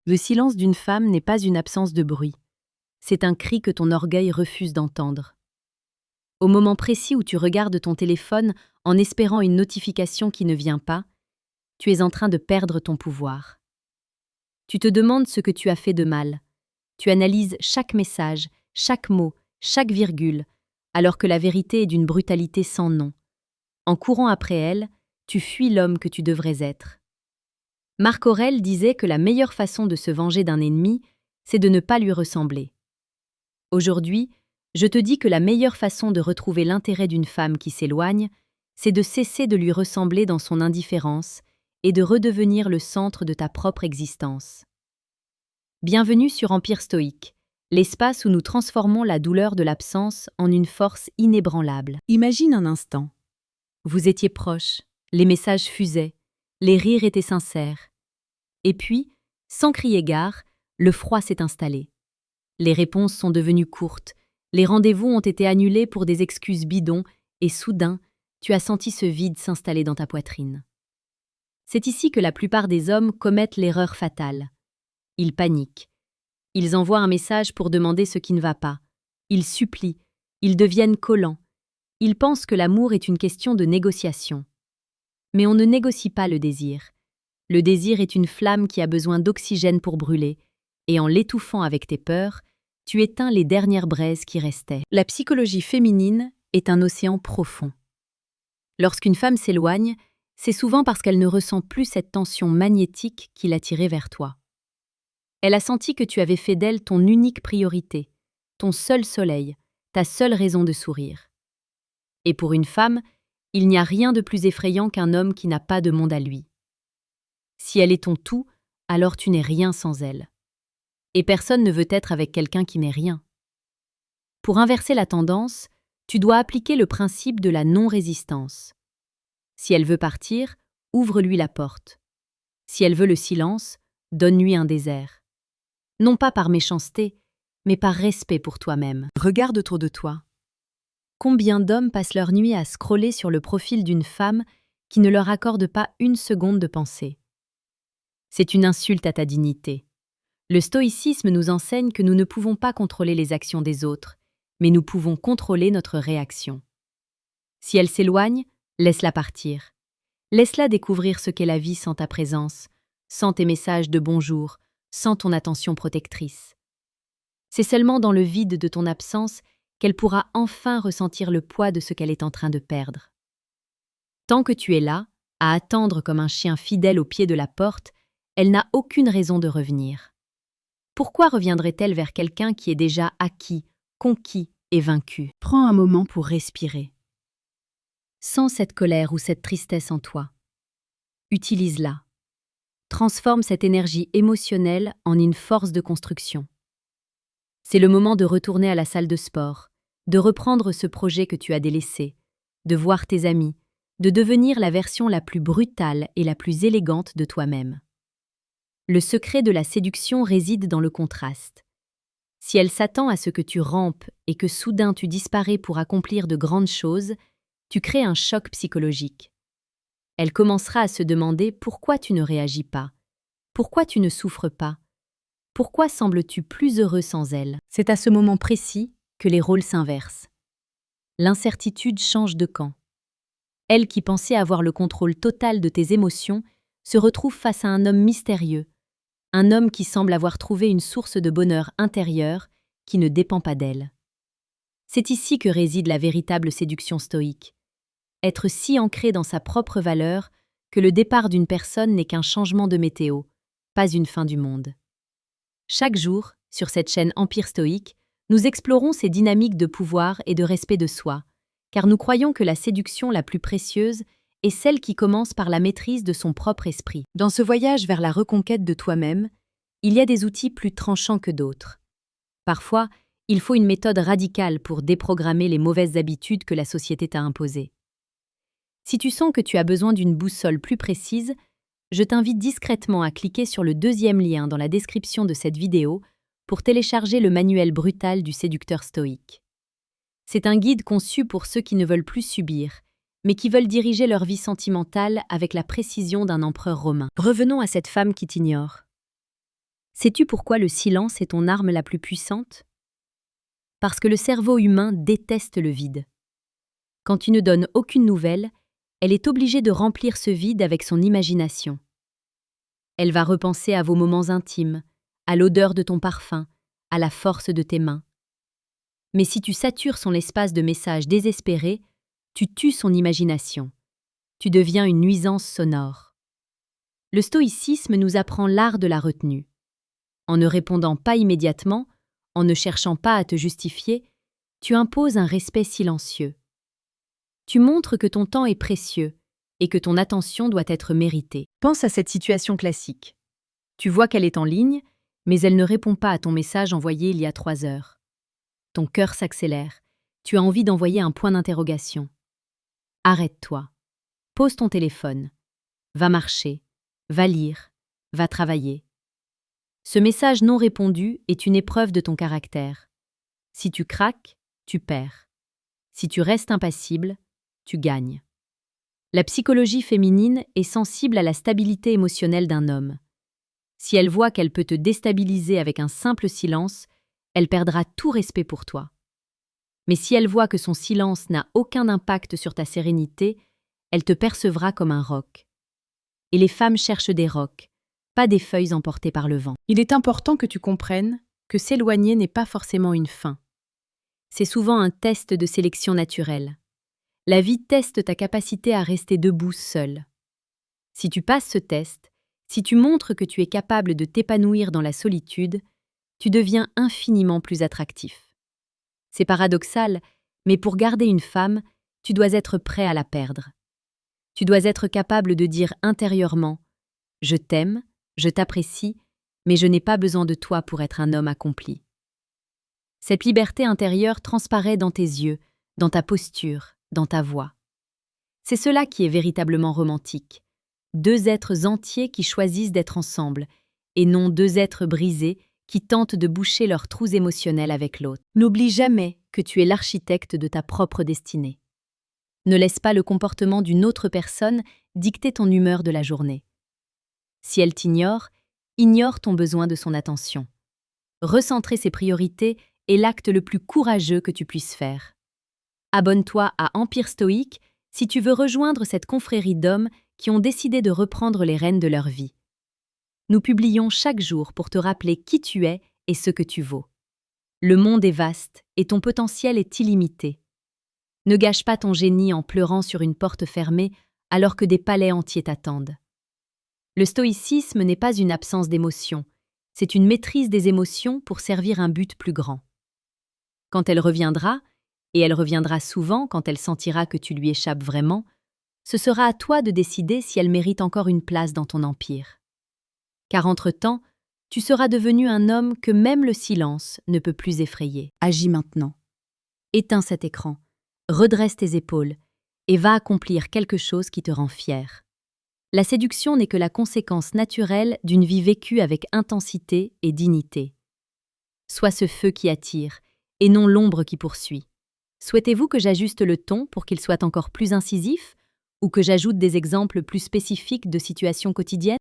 Le silence d'une femme n'est pas une absence de bruit. C'est un cri que ton orgueil refuse d'entendre. Au moment précis où tu regardes ton téléphone en espérant une notification qui ne vient pas, tu es en train de perdre ton pouvoir. Tu te demandes ce que tu as fait de mal. Tu analyses chaque message, chaque mot, chaque virgule, alors que la vérité est d'une brutalité sans nom. En courant après elle, tu fuis l'homme que tu devrais être. Marc Aurèle disait que la meilleure façon de se venger d'un ennemi, c'est de ne pas lui ressembler. Aujourd'hui, je te dis que la meilleure façon de retrouver l'intérêt d'une femme qui s'éloigne, c'est de cesser de lui ressembler dans son indifférence et de redevenir le centre de ta propre existence. Bienvenue sur Empire Stoïque, l'espace où nous transformons la douleur de l'absence en une force inébranlable. Imagine un instant. Vous étiez proches, les messages fusaient, les rires étaient sincères. Et puis, sans crier gare, le froid s'est installé. Les réponses sont devenues courtes, les rendez-vous ont été annulés pour des excuses bidons, et soudain, tu as senti ce vide s'installer dans ta poitrine. C'est ici que la plupart des hommes commettent l'erreur fatale. Ils paniquent. Ils envoient un message pour demander ce qui ne va pas. Ils supplient. Ils deviennent collants. Ils pensent que l'amour est une question de négociation. Mais on ne négocie pas le désir. Le désir est une flamme qui a besoin d'oxygène pour brûler, et en l'étouffant avec tes peurs, tu éteins les dernières braises qui restaient. La psychologie féminine est un océan profond. Lorsqu'une femme s'éloigne, c'est souvent parce qu'elle ne ressent plus cette tension magnétique qui l'attirait vers toi. Elle a senti que tu avais fait d'elle ton unique priorité, ton seul soleil, ta seule raison de sourire. Et pour une femme, il n'y a rien de plus effrayant qu'un homme qui n'a pas de monde à lui. Si elle est ton tout, alors tu n'es rien sans elle. Et personne ne veut être avec quelqu'un qui n'est rien. Pour inverser la tendance, tu dois appliquer le principe de la non-résistance. Si elle veut partir, ouvre-lui la porte. Si elle veut le silence, donne-lui un désert. Non pas par méchanceté, mais par respect pour toi-même. Regarde autour de toi. Combien d'hommes passent leur nuit à scroller sur le profil d'une femme qui ne leur accorde pas une seconde de pensée? C'est une insulte à ta dignité. Le stoïcisme nous enseigne que nous ne pouvons pas contrôler les actions des autres, mais nous pouvons contrôler notre réaction. Si elle s'éloigne, laisse-la partir. Laisse-la découvrir ce qu'est la vie sans ta présence, sans tes messages de bonjour, sans ton attention protectrice. C'est seulement dans le vide de ton absence qu'elle pourra enfin ressentir le poids de ce qu'elle est en train de perdre. Tant que tu es là, à attendre comme un chien fidèle au pied de la porte, elle n'a aucune raison de revenir. Pourquoi reviendrait-elle vers quelqu'un qui est déjà acquis, conquis et vaincu? Prends un moment pour respirer. Sens cette colère ou cette tristesse en toi. Utilise-la. Transforme cette énergie émotionnelle en une force de construction. C'est le moment de retourner à la salle de sport, de reprendre ce projet que tu as délaissé, de voir tes amis, de devenir la version la plus brutale et la plus élégante de toi-même. Le secret de la séduction réside dans le contraste. Si elle s'attend à ce que tu rampes et que soudain tu disparais pour accomplir de grandes choses, tu crées un choc psychologique. Elle commencera à se demander pourquoi tu ne réagis pas, pourquoi tu ne souffres pas, pourquoi sembles-tu plus heureux sans elle. C'est à ce moment précis que les rôles s'inversent. L'incertitude change de camp. Elle qui pensait avoir le contrôle total de tes émotions se retrouve face à un homme mystérieux, un homme qui semble avoir trouvé une source de bonheur intérieur qui ne dépend pas d'elle. C'est ici que réside la véritable séduction stoïque. Être si ancré dans sa propre valeur que le départ d'une personne n'est qu'un changement de météo, pas une fin du monde. Chaque jour, sur cette chaîne Empire Stoïque, nous explorons ces dynamiques de pouvoir et de respect de soi, car nous croyons que la séduction la plus précieuse est celle qui commence par la maîtrise de son propre esprit. Dans ce voyage vers la reconquête de toi-même, il y a des outils plus tranchants que d'autres. Parfois, il faut une méthode radicale pour déprogrammer les mauvaises habitudes que la société t'a imposées. Si tu sens que tu as besoin d'une boussole plus précise, je t'invite discrètement à cliquer sur le deuxième lien dans la description de cette vidéo pour télécharger le manuel brutal du séducteur stoïque. C'est un guide conçu pour ceux qui ne veulent plus subir, mais qui veulent diriger leur vie sentimentale avec la précision d'un empereur romain. Revenons à cette femme qui t'ignore. Sais-tu pourquoi le silence est ton arme la plus puissante? Parce que le cerveau humain déteste le vide. Quand tu ne donnes aucune nouvelle, elle est obligée de remplir ce vide avec son imagination. Elle va repenser à vos moments intimes, à l'odeur de ton parfum, à la force de tes mains. Mais si tu satures son espace de messages désespérés, tu tues son imagination. Tu deviens une nuisance sonore. Le stoïcisme nous apprend l'art de la retenue. En ne répondant pas immédiatement, en ne cherchant pas à te justifier, tu imposes un respect silencieux. Tu montres que ton temps est précieux et que ton attention doit être méritée. Pense à cette situation classique. Tu vois qu'elle est en ligne, mais elle ne répond pas à ton message envoyé il y a 3 heures. Ton cœur s'accélère. Tu as envie d'envoyer un point d'interrogation. Arrête-toi. Pose ton téléphone. Va marcher. Va lire. Va travailler. Ce message non répondu est une épreuve de ton caractère. Si tu craques, tu perds. Si tu restes impassible, tu gagnes. La psychologie féminine est sensible à la stabilité émotionnelle d'un homme. Si elle voit qu'elle peut te déstabiliser avec un simple silence, elle perdra tout respect pour toi. Mais si elle voit que son silence n'a aucun impact sur ta sérénité, elle te percevra comme un roc. Et les femmes cherchent des rocs, pas des feuilles emportées par le vent. Il est important que tu comprennes que s'éloigner n'est pas forcément une fin. C'est souvent un test de sélection naturelle. La vie teste ta capacité à rester debout seule. Si tu passes ce test, si tu montres que tu es capable de t'épanouir dans la solitude, tu deviens infiniment plus attractif. C'est paradoxal, mais pour garder une femme, tu dois être prêt à la perdre. Tu dois être capable de dire intérieurement « Je t'aime, je t'apprécie, mais je n'ai pas besoin de toi pour être un homme accompli ». Cette liberté intérieure transparaît dans tes yeux, dans ta posture, dans ta voix. C'est cela qui est véritablement romantique. 2 êtres entiers qui choisissent d'être ensemble, et non 2 êtres brisés qui tentent de boucher leurs trous émotionnels avec l'autre. N'oublie jamais que tu es l'architecte de ta propre destinée. Ne laisse pas le comportement d'une autre personne dicter ton humeur de la journée. Si elle t'ignore, ignore ton besoin de son attention. Recentrer ses priorités est l'acte le plus courageux que tu puisses faire. Abonne-toi à Empire Stoïque si tu veux rejoindre cette confrérie d'hommes qui ont décidé de reprendre les rênes de leur vie. Nous publions chaque jour pour te rappeler qui tu es et ce que tu vaux. Le monde est vaste et ton potentiel est illimité. Ne gâche pas ton génie en pleurant sur une porte fermée alors que des palais entiers t'attendent. Le stoïcisme n'est pas une absence d'émotion, c'est une maîtrise des émotions pour servir un but plus grand. Quand elle reviendra, et elle reviendra souvent quand elle sentira que tu lui échappes vraiment, ce sera à toi de décider si elle mérite encore une place dans ton empire. Car entre-temps, tu seras devenu un homme que même le silence ne peut plus effrayer. Agis maintenant. Éteins cet écran, redresse tes épaules et va accomplir quelque chose qui te rend fier. La séduction n'est que la conséquence naturelle d'une vie vécue avec intensité et dignité. Sois ce feu qui attire, et non l'ombre qui poursuit. Souhaitez-vous que j'ajuste le ton pour qu'il soit encore plus incisif, ou que j'ajoute des exemples plus spécifiques de situations quotidiennes?